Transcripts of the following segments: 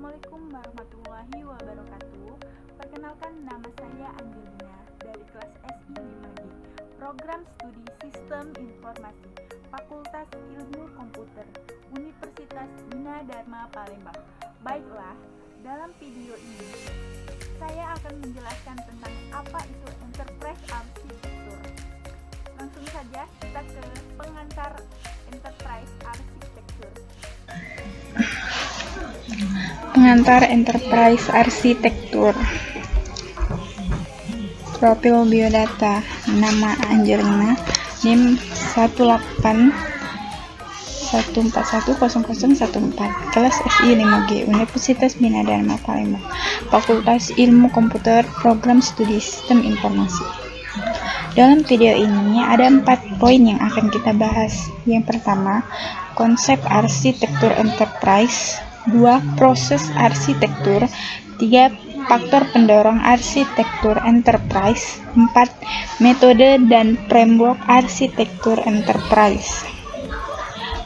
Assalamualaikum warahmatullahi wabarakatuh. Perkenalkan, nama saya Angelina dari kelas SI 5G, Program Studi Sistem Informasi, Fakultas Ilmu Komputer, Universitas Bina Dharma Palembang. Baiklah, dalam video ini saya akan menjelaskan tentang apa itu enterprise architecture. Langsung saja kita ke pengantar enterprise architecture. Pengantar Enterprise Arsitektur. Profil biodata. Nama Angelina, NIM 181410014, kelas SI 5G, Universitas Bina Dharma Palembang, Fakultas Ilmu Komputer, Program Studi Sistem Informasi. Dalam video ini ada 4 poin yang akan kita bahas. Yang pertama, konsep arsitektur enterprise. 2. Proses arsitektur. 3. Faktor pendorong arsitektur enterprise. 4. Metode dan framework arsitektur enterprise.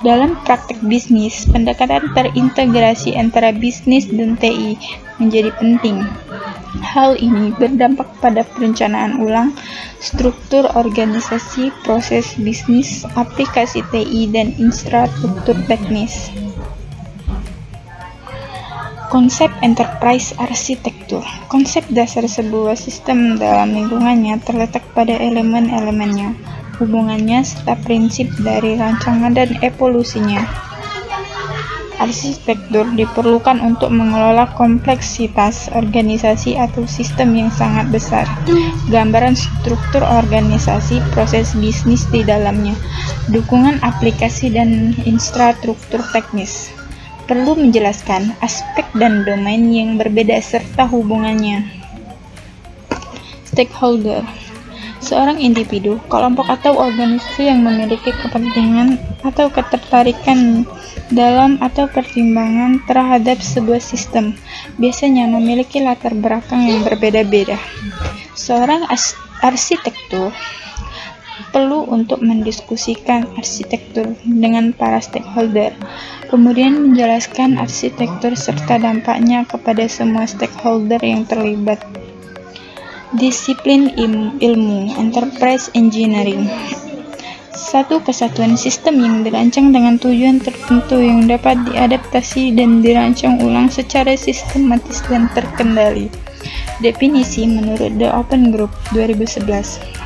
Dalam praktik bisnis, pendekatan terintegrasi antara bisnis dan TI menjadi penting. Hal ini berdampak pada perencanaan ulang, struktur organisasi, proses bisnis, aplikasi TI, dan infrastruktur teknis. Konsep enterprise arsitektur. Konsep dasar sebuah sistem dalam lingkungannya terletak pada elemen-elemennya, hubungannya, serta prinsip dari rancangan dan evolusinya. Arsitektur diperlukan untuk mengelola kompleksitas organisasi atau sistem yang sangat besar. Gambaran struktur organisasi, proses bisnis di dalamnya, dukungan aplikasi dan infrastruktur teknis. Perlu menjelaskan aspek dan domain yang berbeda serta hubungannya. Stakeholder. Seorang individu, kelompok atau organisasi yang memiliki kepentingan atau ketertarikan dalam atau pertimbangan terhadap sebuah sistem, biasanya memiliki latar belakang yang berbeda-beda. Seorang arsitektur perlu untuk mendiskusikan arsitektur dengan para stakeholder, kemudian menjelaskan arsitektur serta dampaknya kepada semua stakeholder yang terlibat. Disiplin ilmu enterprise engineering. Satu kesatuan sistem yang dirancang dengan tujuan tertentu yang dapat diadaptasi dan dirancang ulang secara sistematis dan terkendali. Definisi menurut The Open Group 2011.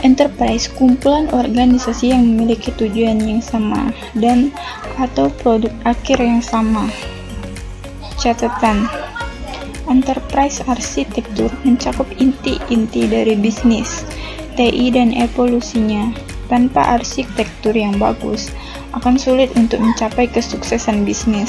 Enterprise, kumpulan organisasi yang memiliki tujuan yang sama dan atau produk akhir yang sama. Catatan. Enterprise arsitektur mencakup inti-inti dari bisnis, TI dan evolusinya. Tanpa arsitektur yang bagus, akan sulit untuk mencapai kesuksesan bisnis.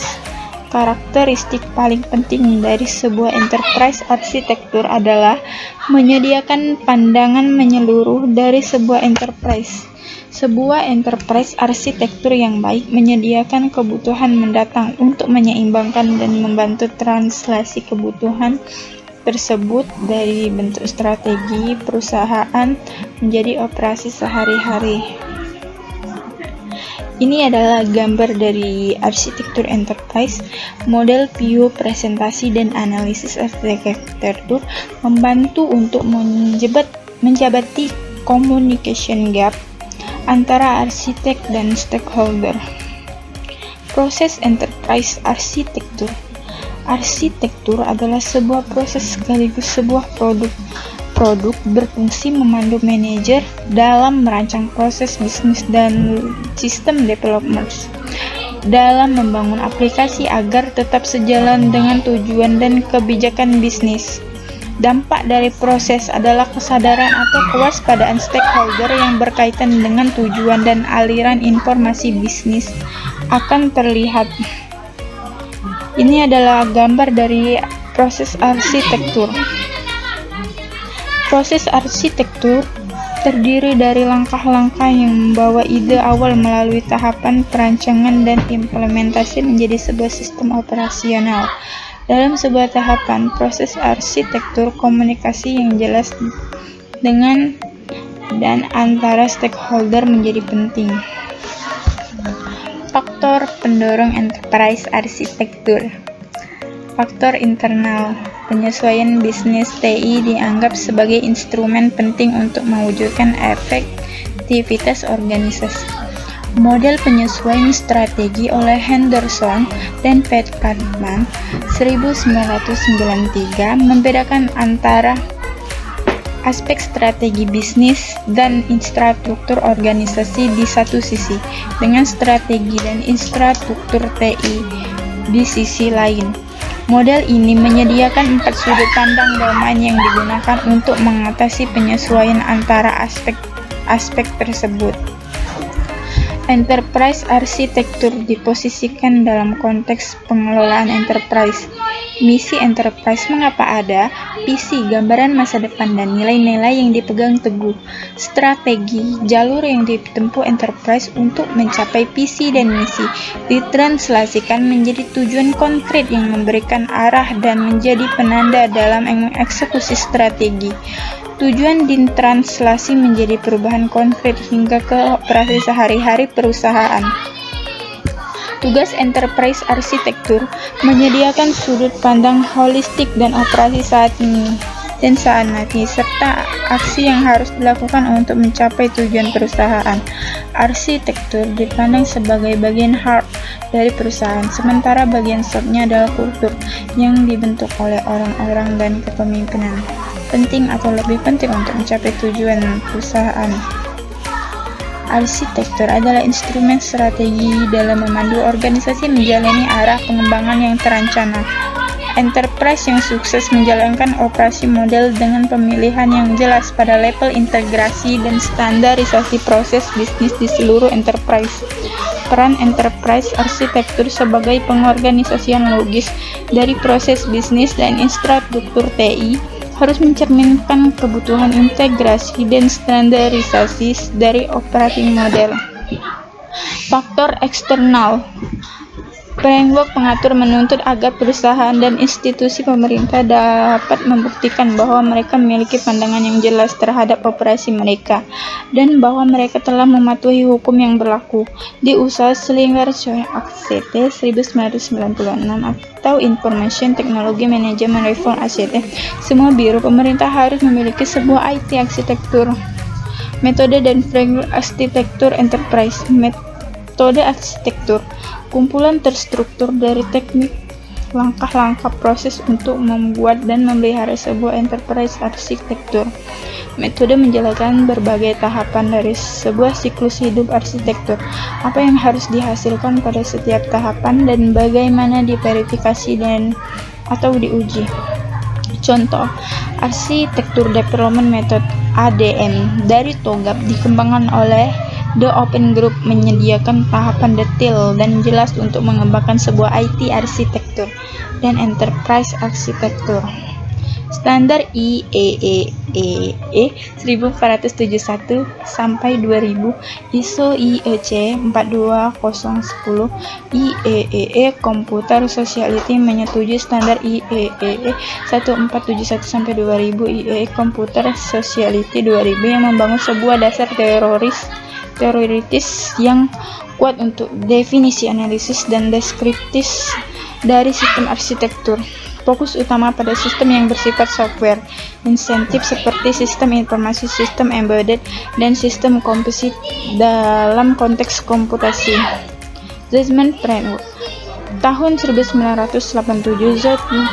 Karakteristik paling penting dari sebuah enterprise arsitektur adalah menyediakan pandangan menyeluruh dari sebuah enterprise. Sebuah enterprise arsitektur yang baik menyediakan kebutuhan mendatang untuk menyeimbangkan dan membantu translasi kebutuhan tersebut dari bentuk strategi perusahaan menjadi operasi sehari-hari. Ini adalah gambar dari arsitektur enterprise. Model view, presentasi, dan analisis arsitektur membantu untuk menjabati communication gap antara arsitek dan stakeholder. Proses enterprise arsitektur. Arsitektur adalah sebuah proses sekaligus sebuah produk berfungsi memandu manajer dalam merancang proses bisnis dan sistem developers dalam membangun aplikasi agar tetap sejalan dengan tujuan dan kebijakan bisnis. Dampak dari proses adalah kesadaran atau kewaspadaan stakeholder yang berkaitan dengan tujuan dan aliran informasi bisnis akan terlihat. Ini adalah gambar dari proses arsitektur. Proses arsitektur terdiri dari langkah-langkah yang membawa ide awal melalui tahapan perancangan dan implementasi menjadi sebuah sistem operasional. Dalam sebuah tahapan, proses arsitektur komunikasi yang jelas dengan dan antara stakeholder menjadi penting. Faktor pendorong enterprise arsitektur. Faktor internal. Penyesuaian bisnis TI dianggap sebagai instrumen penting untuk mewujudkan efektivitas organisasi. Model penyesuaian strategi oleh Henderson dan Petkman 1993 membedakan antara aspek strategi bisnis dan infrastruktur organisasi di satu sisi, dengan strategi dan infrastruktur TI di sisi lain. Model ini menyediakan 4 sudut pandang domain yang digunakan untuk mengatasi penyesuaian antara aspek tersebut. Enterprise arsitektur diposisikan dalam konteks pengelolaan enterprise. Misi enterprise mengapa ada, visi, gambaran masa depan, dan nilai-nilai yang dipegang teguh. Strategi, jalur yang ditempuh enterprise untuk mencapai visi dan misi, ditranslasikan menjadi tujuan konkret yang memberikan arah dan menjadi penanda dalam mengeksekusi strategi. Tujuan ditranslasi menjadi perubahan konkret hingga ke operasi sehari-hari perusahaan. Tugas enterprise arsitektur menyediakan sudut pandang holistik dan operasi saat ini dan saat nanti, serta aksi yang harus dilakukan untuk mencapai tujuan perusahaan. Arsitektur dipandang sebagai bagian hard dari perusahaan, sementara bagian softnya adalah kultur yang dibentuk oleh orang-orang dan kepemimpinan. Penting atau lebih penting untuk mencapai tujuan perusahaan. Arsitektur adalah instrumen strategi dalam memandu organisasi menjalani arah pengembangan yang terencana. Enterprise yang sukses menjalankan operasi model dengan pemilihan yang jelas pada level integrasi dan standarisasi proses bisnis di seluruh enterprise. Peran enterprise arsitektur sebagai pengorganisasian logis dari proses bisnis dan infrastruktur TI harus mencerminkan kebutuhan integrasi dan standarisasi dari operating model. Faktor eksternal. Framework pengatur menuntut agar perusahaan dan institusi pemerintah dapat membuktikan bahwa mereka memiliki pandangan yang jelas terhadap operasi mereka dan bahwa mereka telah mematuhi hukum yang berlaku. Di usaha Slinger-Joint ACT 1996 atau Information Technology Management Reform ACT, semua biro pemerintah harus memiliki sebuah IT arsitektur, metode dan framework arsitektur enterprise. Metode arsitektur kumpulan terstruktur dari teknik, langkah-langkah proses untuk membuat dan memelihara sebuah enterprise arsitektur. Metode menjelaskan berbagai tahapan dari sebuah siklus hidup arsitektur, apa yang harus dihasilkan pada setiap tahapan dan bagaimana diverifikasi dan atau diuji. Contoh, arsitektur development method ADM dari TOGAP dikembangkan oleh The Open Group, menyediakan tahapan detail dan jelas untuk mengembangkan sebuah IT arsitektur dan enterprise arsitektur. Standar IEEE 1471 sampai 2000, ISO IEC 42010, IEEE Computer Society menyetujui standar IEEE 1471 sampai 2000, IEEE Computer Society 2000 yang membangun sebuah dasar teoritis yang kuat untuk definisi, analisis, dan deskriptif dari sistem arsitektur. Fokus utama pada sistem yang bersifat software, insentif seperti sistem informasi, sistem embedded, dan sistem komposit dalam konteks komputasi. Judgment Framework. Tahun 1987,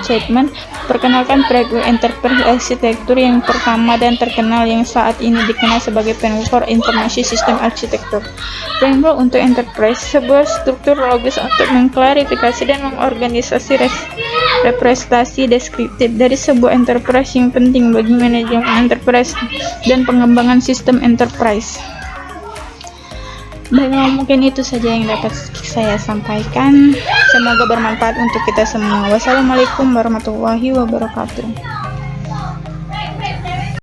Chapman perkenalkan framework enterprise arsitektur yang pertama dan terkenal yang saat ini dikenal sebagai framework for information system architecture. Framework untuk enterprise, sebuah struktur logis untuk mengklarifikasi dan mengorganisasi representasi deskriptif dari sebuah enterprise yang penting bagi manajemen enterprise dan pengembangan sistem enterprise. Baiklah, mungkin itu saja yang dapat saya sampaikan. Semoga bermanfaat untuk kita semua. Wassalamualaikum warahmatullahi wabarakatuh.